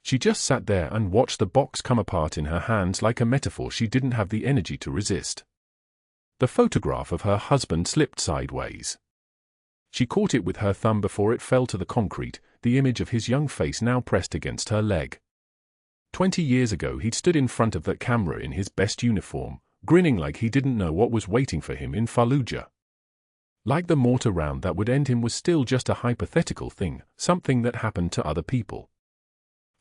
She just sat there and watched the box come apart in her hands like a metaphor she didn't have the energy to resist. The photograph of her husband slipped sideways. She caught it with her thumb before it fell to the concrete, the image of his young face now pressed against her leg. 20 years ago he'd stood in front of that camera in his best uniform, grinning like he didn't know what was waiting for him in Fallujah. Like the mortar round that would end him was still just a hypothetical thing, something that happened to other people.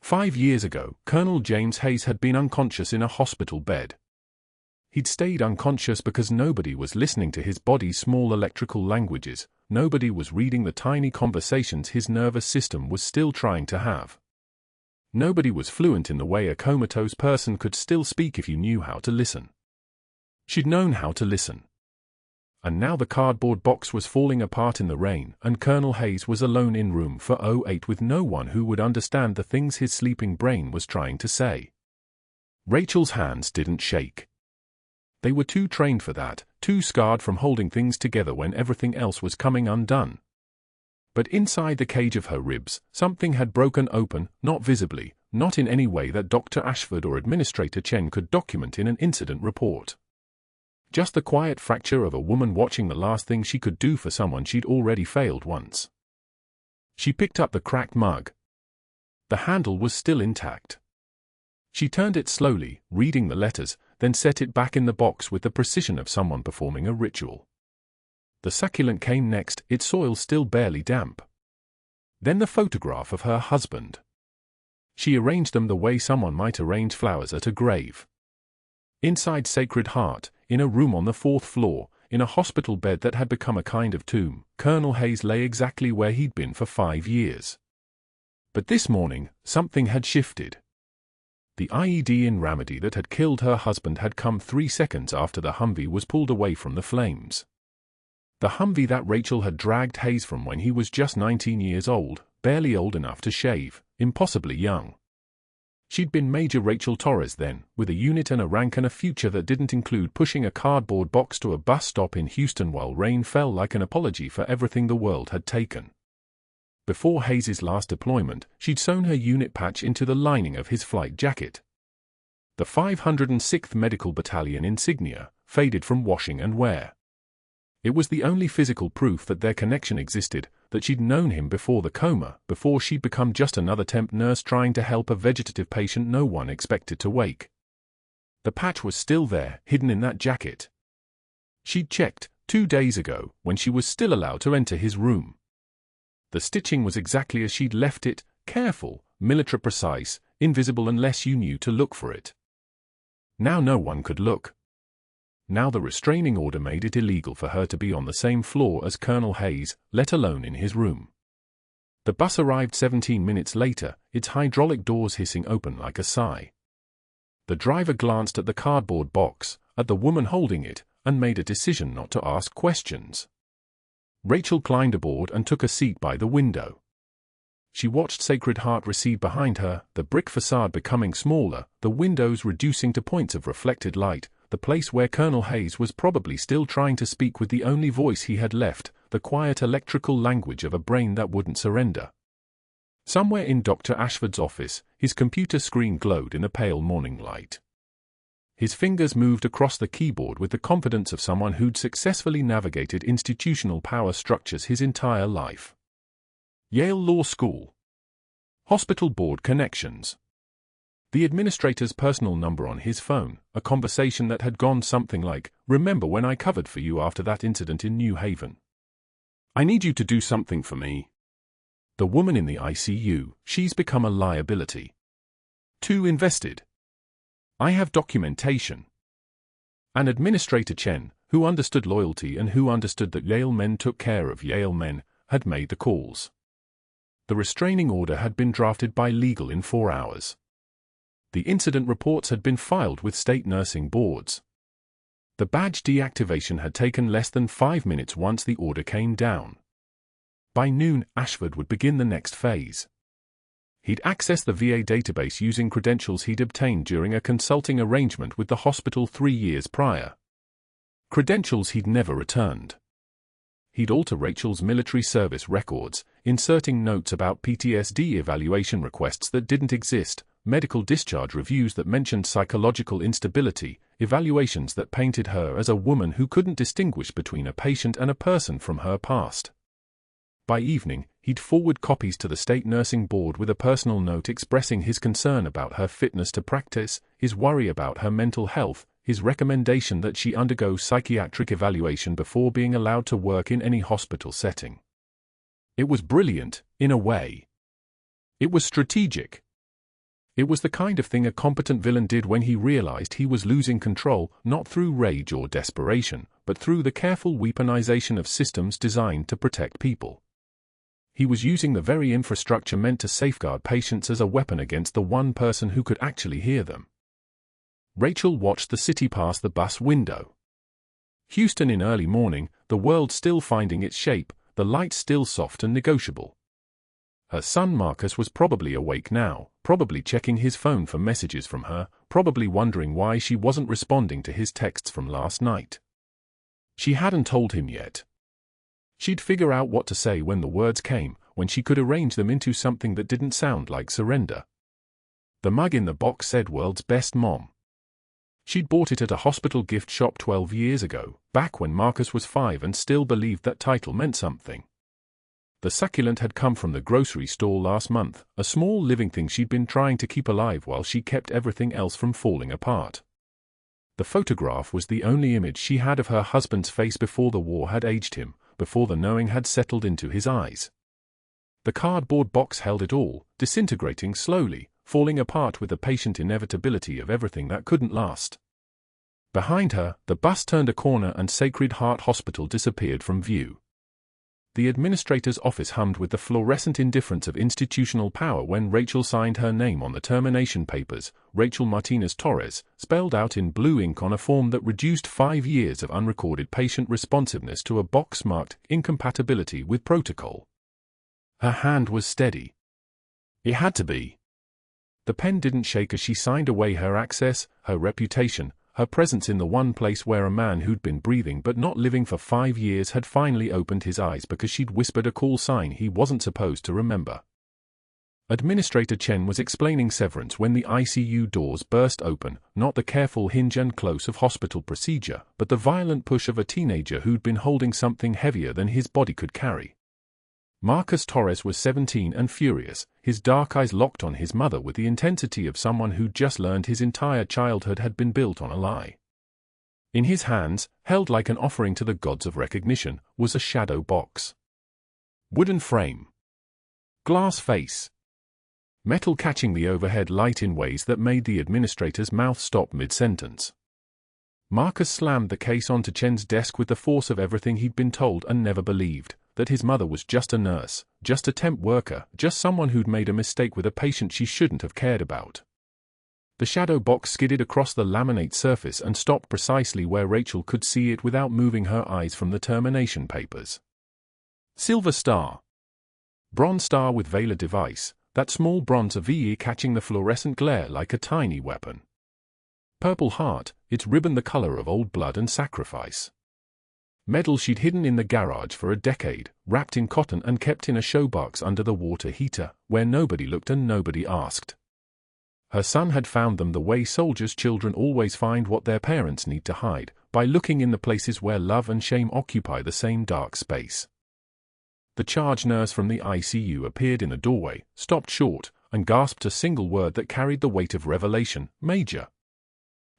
5 years ago, Colonel James Hayes had been unconscious in a hospital bed. He'd stayed unconscious because nobody was listening to his body's small electrical languages, nobody was reading the tiny conversations his nervous system was still trying to have. Nobody was fluent in the way a comatose person could still speak if you knew how to listen. She'd known how to listen. And now the cardboard box was falling apart in the rain, and Colonel Hayes was alone in room 408 with no one who would understand the things his sleeping brain was trying to say. Rachel's hands didn't shake. They were too trained for that, too scarred from holding things together when everything else was coming undone. But inside the cage of her ribs, something had broken open, not visibly, not in any way that Dr. Ashford or Administrator Chen could document in an incident report. Just the quiet fracture of a woman watching the last thing she could do for someone she'd already failed once. She picked up the cracked mug. The handle was still intact. She turned it slowly, reading the letters, then set it back in the box with the precision of someone performing a ritual. The succulent came next, its soil still barely damp. Then the photograph of her husband. She arranged them the way someone might arrange flowers at a grave. Inside Sacred Heart, in a room on the 4th floor, in a hospital bed that had become a kind of tomb, Colonel Hayes lay exactly where he'd been for 5 years. But this morning, something had shifted. The IED in Ramadi that had killed her husband had come 3 seconds after the Humvee was pulled away from the flames. The Humvee that Rachel had dragged Hayes from when he was just 19 years old, barely old enough to shave, impossibly young. She'd been Major Rachel Torres then, with a unit and a rank and a future that didn't include pushing a cardboard box to a bus stop in Houston while rain fell like an apology for everything the world had taken. Before Hayes's last deployment, she'd sewn her unit patch into the lining of his flight jacket. The 506th Medical Battalion insignia, faded from washing and wear. It was the only physical proof that their connection existed, that she'd known him before the coma, before she'd become just another temp nurse trying to help a vegetative patient no one expected to wake. The patch was still there, hidden in that jacket. She'd checked, 2 days ago, when she was still allowed to enter his room. The stitching was exactly as she'd left it, careful, military precise, invisible unless you knew to look for it. Now no one could look. Now the restraining order made it illegal for her to be on the same floor as Colonel Hayes, let alone in his room. The bus arrived 17 minutes later, its hydraulic doors hissing open like a sigh. The driver glanced at the cardboard box, at the woman holding it, and made a decision not to ask questions. Rachel climbed aboard and took a seat by the window. She watched Sacred Heart recede behind her, the brick facade becoming smaller, the windows reducing to points of reflected light, the place where Colonel Hayes was probably still trying to speak with the only voice he had left, the quiet electrical language of a brain that wouldn't surrender. Somewhere in Dr. Ashford's office, his computer screen glowed in the pale morning light. His fingers moved across the keyboard with the confidence of someone who'd successfully navigated institutional power structures his entire life. Yale Law School. Hospital board connections. The administrator's personal number on his phone, a conversation that had gone something like, "Remember when I covered for you after that incident in New Haven? I need you to do something for me. The woman in the ICU, she's become a liability. Too invested. I have documentation." And Administrator Chen, who understood loyalty and who understood that Yale men took care of Yale men, had made the calls. The restraining order had been drafted by legal in 4 hours. The incident reports had been filed with state nursing boards. The badge deactivation had taken less than 5 minutes once the order came down. By noon, Ashford would begin the next phase. He'd access the VA database using credentials he'd obtained during a consulting arrangement with the hospital 3 years prior. Credentials he'd never returned. He'd alter Rachel's military service records, inserting notes about PTSD evaluation requests that didn't exist, medical discharge reviews that mentioned psychological instability, evaluations that painted her as a woman who couldn't distinguish between a patient and a person from her past. By evening, he'd forward copies to the state nursing board with a personal note expressing his concern about her fitness to practice, his worry about her mental health, his recommendation that she undergo psychiatric evaluation before being allowed to work in any hospital setting. It was brilliant, in a way. It was strategic. It was the kind of thing a competent villain did when he realized he was losing control, not through rage or desperation, but through the careful weaponization of systems designed to protect people. He was using the very infrastructure meant to safeguard patients as a weapon against the one person who could actually hear them. Rachel watched the city past the bus window. Houston in early morning, the world still finding its shape, the lights still soft and negotiable. Her son Marcus was probably awake now, probably checking his phone for messages from her, probably wondering why she wasn't responding to his texts from last night. She hadn't told him yet. She'd figure out what to say when the words came, when she could arrange them into something that didn't sound like surrender. The mug in the box said "World's Best Mom." She'd bought it at a hospital gift shop 12 years ago, back when Marcus was 5 and still believed that title meant something. The succulent had come from the grocery store last month, a small living thing she'd been trying to keep alive while she kept everything else from falling apart. The photograph was the only image she had of her husband's face before the war had aged him, before the knowing had settled into his eyes. The cardboard box held it all, disintegrating slowly, falling apart with the patient inevitability of everything that couldn't last. Behind her, the bus turned a corner and Sacred Heart Hospital disappeared from view. The administrator's office hummed with the fluorescent indifference of institutional power when Rachel signed her name on the termination papers, Rachel Martinez Torres, spelled out in blue ink on a form that reduced 5 years of unrecorded patient responsiveness to a box marked incompatibility with protocol. Her hand was steady. It had to be. The pen didn't shake as she signed away her access, her reputation, her presence in the one place where a man who'd been breathing but not living for 5 years had finally opened his eyes because she'd whispered a call sign he wasn't supposed to remember. Administrator Chen was explaining severance when the ICU doors burst open, not the careful hinge and close of hospital procedure, but the violent push of a teenager who'd been holding something heavier than his body could carry. Marcus Torres was 17 and furious, his dark eyes locked on his mother with the intensity of someone who'd just learned his entire childhood had been built on a lie. In his hands, held like an offering to the gods of recognition, was a shadow box. Wooden frame. Glass face. Metal catching the overhead light in ways that made the administrator's mouth stop mid-sentence. Marcus slammed the case onto Chen's desk with the force of everything he'd been told and never believed. That his mother was just a nurse, just a temp worker, just someone who'd made a mistake with a patient she shouldn't have cared about. The shadow box skidded across the laminate surface and stopped precisely where Rachel could see it without moving her eyes from the termination papers. Silver star. Bronze star with velar device, that small bronze VE catching the fluorescent glare like a tiny weapon. Purple heart, its ribbon the color of old blood and sacrifice. Medal she'd hidden in the garage for a decade, wrapped in cotton and kept in a showbox under the water heater, where nobody looked and nobody asked. Her son had found them the way soldiers' children always find what their parents need to hide, by looking in the places where love and shame occupy the same dark space. The charge nurse from the ICU appeared in the doorway, stopped short, and gasped a single word that carried the weight of revelation: Major.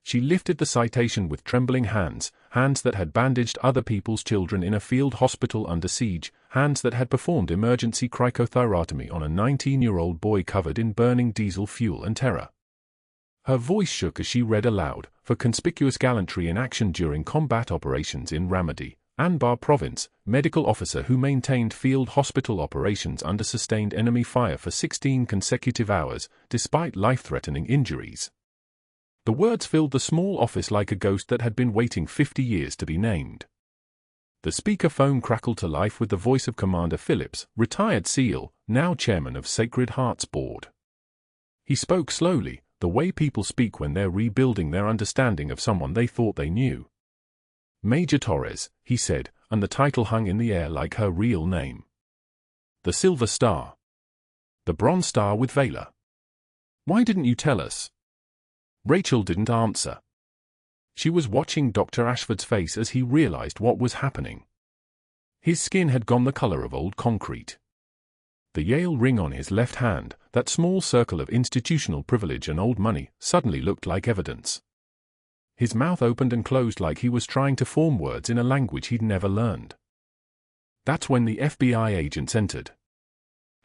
She lifted the citation with trembling hands, hands that had bandaged other people's children in a field hospital under siege, hands that had performed emergency cricothyrotomy on a 19-year-old boy covered in burning diesel fuel and terror. Her voice shook as she read aloud, for conspicuous gallantry in action during combat operations in Ramadi, Anbar Province, medical officer who maintained field hospital operations under sustained enemy fire for 16 consecutive hours, despite life-threatening injuries. The words filled the small office like a ghost that had been waiting 50 years to be named. The speakerphone crackled to life with the voice of Commander Phillips, retired SEAL, now chairman of Sacred Heart's board. He spoke slowly, the way people speak when they're rebuilding their understanding of someone they thought they knew. Major Torres, he said, and the title hung in the air like her real name. The Silver Star. The Bronze Star with Valor. Why didn't you tell us? Rachel didn't answer. She was watching Dr. Ashford's face as he realized what was happening. His skin had gone the color of old concrete. The Yale ring on his left hand, that small circle of institutional privilege and old money, suddenly looked like evidence. His mouth opened and closed like he was trying to form words in a language he'd never learned. That's when the FBI agents entered.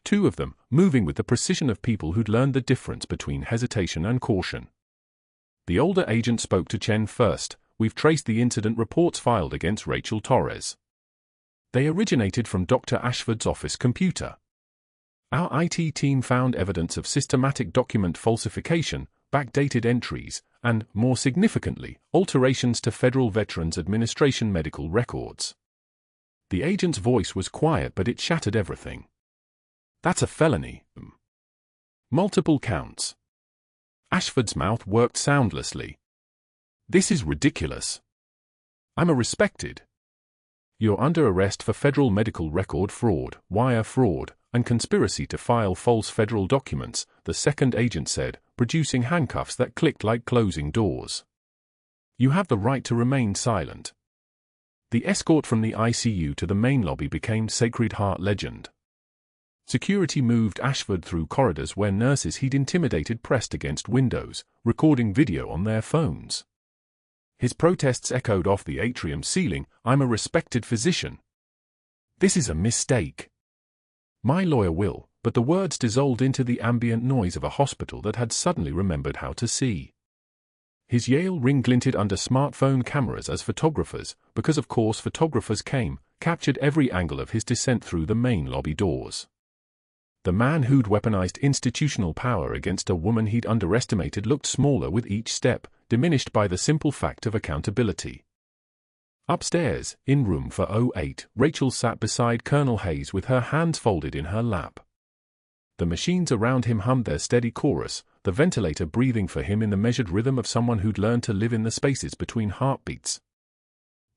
2 of them, moving with the precision of people who'd learned the difference between hesitation and caution. The older agent spoke to Chen first. We've traced the incident reports filed against Rachel Torres. They originated from Dr. Ashford's office computer. Our IT team found evidence of systematic document falsification, backdated entries, and, more significantly, alterations to Federal Veterans Administration medical records. The agent's voice was quiet, but it shattered everything. That's a felony. Multiple counts. Ashford's mouth worked soundlessly. This is ridiculous. I'm a respected. You're under arrest for federal medical record fraud, wire fraud, and conspiracy to file false federal documents, the second agent said, producing handcuffs that clicked like closing doors. You have the right to remain silent. The escort from the ICU to the main lobby became Sacred Heart legend. Security moved Ashford through corridors where nurses he'd intimidated pressed against windows, recording video on their phones. His protests echoed off the atrium ceiling, I'm a respected physician. This is a mistake. My lawyer will, but the words dissolved into the ambient noise of a hospital that had suddenly remembered how to see. His Yale ring glinted under smartphone cameras as photographers, because of course photographers came, captured every angle of his descent through the main lobby doors. The man who'd weaponized institutional power against a woman he'd underestimated looked smaller with each step, diminished by the simple fact of accountability. Upstairs, in room 408, Rachel sat beside Colonel Hayes with her hands folded in her lap. The machines around him hummed their steady chorus, the ventilator breathing for him in the measured rhythm of someone who'd learned to live in the spaces between heartbeats.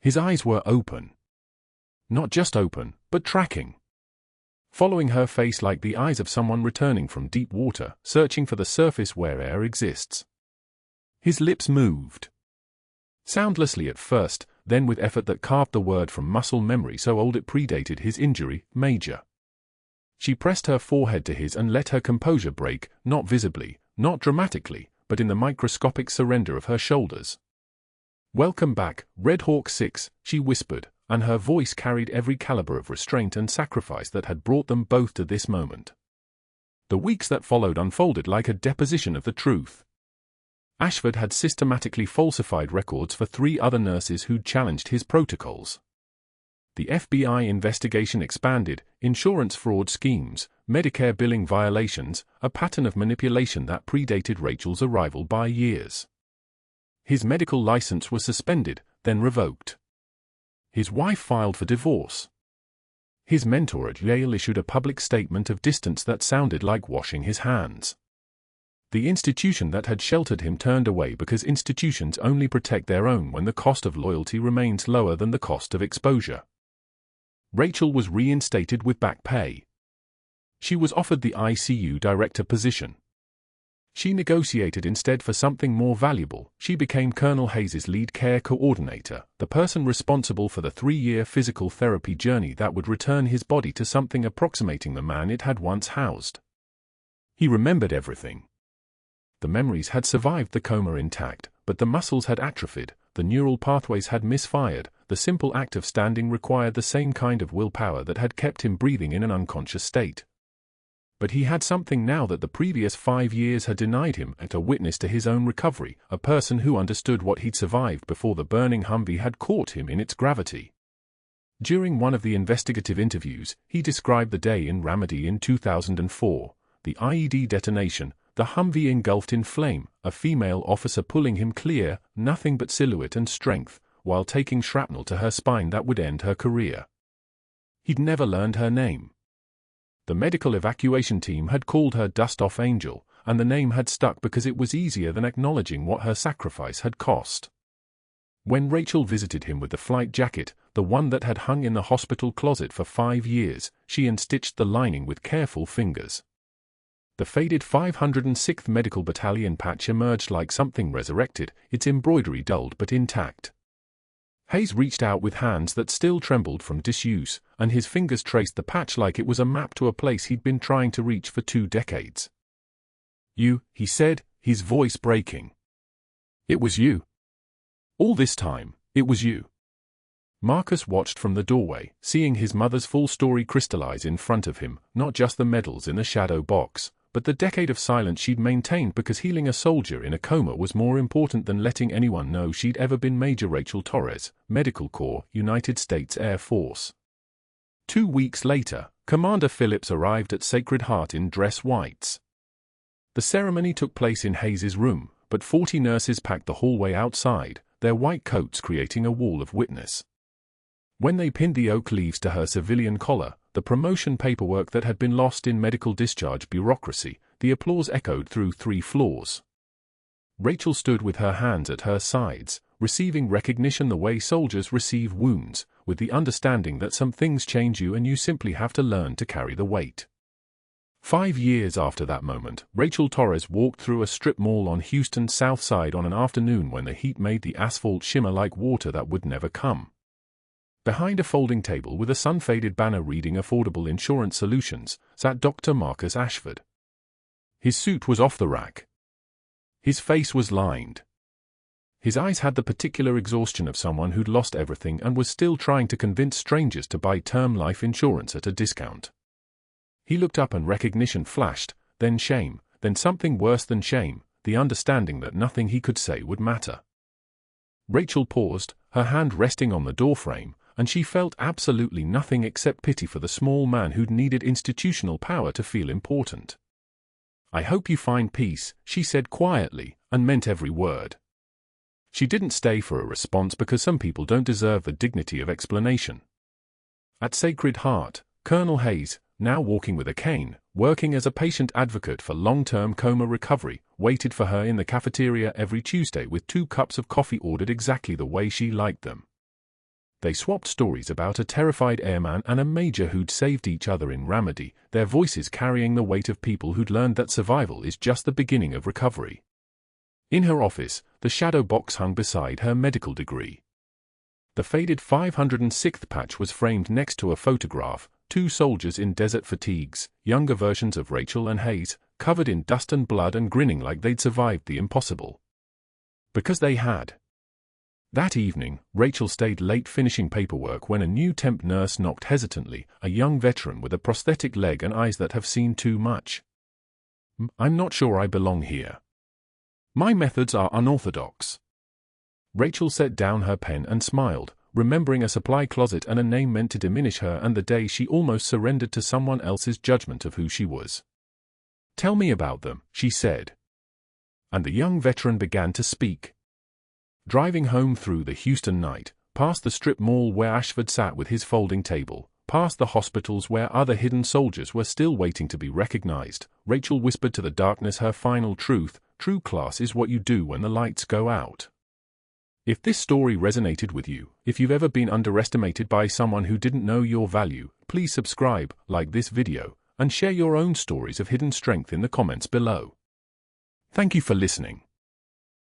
His eyes were open. Not just open, but tracking. Following her face like the eyes of someone returning from deep water, searching for the surface where air exists. His lips moved. Soundlessly at first, then with effort that carved the word from muscle memory so old it predated his injury, Major. She pressed her forehead to his and let her composure break, not visibly, not dramatically, but in the microscopic surrender of her shoulders. Welcome back, Red Hawk 6, she whispered, and her voice carried every caliber of restraint and sacrifice that had brought them both to this moment. The weeks that followed unfolded like a deposition of the truth. Ashford had systematically falsified records for 3 other nurses who'd challenged his protocols. The FBI investigation expanded, insurance fraud schemes, Medicare billing violations, a pattern of manipulation that predated Rachel's arrival by years. His medical license was suspended, then revoked. His wife filed for divorce. His mentor at Yale issued a public statement of distance that sounded like washing his hands. The institution that had sheltered him turned away because institutions only protect their own when the cost of loyalty remains lower than the cost of exposure. Rachel was reinstated with back pay. She was offered the ICU director position. She negotiated instead for something more valuable. She became Colonel Hayes's lead care coordinator, the person responsible for the 3-year physical therapy journey that would return his body to something approximating the man it had once housed. He remembered everything. The memories had survived the coma intact, but the muscles had atrophied, the neural pathways had misfired. The simple act of standing required the same kind of willpower that had kept him breathing in an unconscious state. But he had something now that the previous 5 years had denied him, and a witness to his own recovery, a person who understood what he'd survived before the burning Humvee had caught him in its gravity. During one of the investigative interviews, he described the day in Ramadi in 2004, the IED detonation, the Humvee engulfed in flame, a female officer pulling him clear, nothing but silhouette and strength, while taking shrapnel to her spine that would end her career. He'd never learned her name. The medical evacuation team had called her Dust-Off Angel, and the name had stuck because it was easier than acknowledging what her sacrifice had cost. When Rachel visited him with the flight jacket, the one that had hung in the hospital closet for 5 years, she unstitched the lining with careful fingers. The faded 506th Medical Battalion patch emerged like something resurrected, its embroidery dulled but intact. Hayes reached out with hands that still trembled from disuse, and his fingers traced the patch like it was a map to a place he'd been trying to reach for 2 decades. "You," he said, his voice breaking. "It was you. All this time, it was you." Marcus watched from the doorway, seeing his mother's full story crystallize in front of him, not just the medals in the shadow box, but the decade of silence she'd maintained because healing a soldier in a coma was more important than letting anyone know she'd ever been Major Rachel Torres, Medical Corps, United States Air Force. 2 weeks later, Commander Phillips arrived at Sacred Heart in dress whites. The ceremony took place in Hayes's room, but 40 nurses packed the hallway outside, their white coats creating a wall of witness. When they pinned the oak leaves to her civilian collar, the promotion paperwork that had been lost in medical discharge bureaucracy, the applause echoed through 3 floors. Rachel stood with her hands at her sides, receiving recognition the way soldiers receive wounds, with the understanding that some things change you and you simply have to learn to carry the weight. 5 years after that moment, Rachel Torres walked through a strip mall on Houston's south side on an afternoon when the heat made the asphalt shimmer like water that would never come. Behind a folding table with a sun-faded banner reading Affordable Insurance Solutions, sat Dr. Marcus Ashford. His suit was off the rack. His face was lined. His eyes had the particular exhaustion of someone who'd lost everything and was still trying to convince strangers to buy term life insurance at a discount. He looked up and recognition flashed, then shame, then something worse than shame, the understanding that nothing he could say would matter. Rachel paused, her hand resting on the doorframe, and she felt absolutely nothing except pity for the small man who'd needed institutional power to feel important. "I hope you find peace," she said quietly, and meant every word. She didn't stay for a response because some people don't deserve the dignity of explanation. At Sacred Heart, Colonel Hayes, now walking with a cane, working as a patient advocate for long-term coma recovery, waited for her in the cafeteria every Tuesday with 2 cups of coffee ordered exactly the way she liked them. They swapped stories about a terrified airman and a major who'd saved each other in Ramadi, their voices carrying the weight of people who'd learned that survival is just the beginning of recovery. In her office, the shadow box hung beside her medical degree. The faded 506th patch was framed next to a photograph, 2 soldiers in desert fatigues, younger versions of Rachel and Hayes, covered in dust and blood and grinning like they'd survived the impossible. Because they had. That evening, Rachel stayed late finishing paperwork when a new temp nurse knocked hesitantly, a young veteran with a prosthetic leg and eyes that have seen too much. "I'm not sure I belong here. My methods are unorthodox." Rachel set down her pen and smiled, remembering a supply closet and a name meant to diminish her and the day she almost surrendered to someone else's judgment of who she was. "Tell me about them," she said. And the young veteran began to speak. Driving home through the Houston night, past the strip mall where Ashford sat with his folding table, past the hospitals where other hidden soldiers were still waiting to be recognized, Rachel whispered to the darkness her final truth: true class is what you do when the lights go out. If this story resonated with you, if you've ever been underestimated by someone who didn't know your value, please subscribe, like this video, and share your own stories of hidden strength in the comments below. Thank you for listening.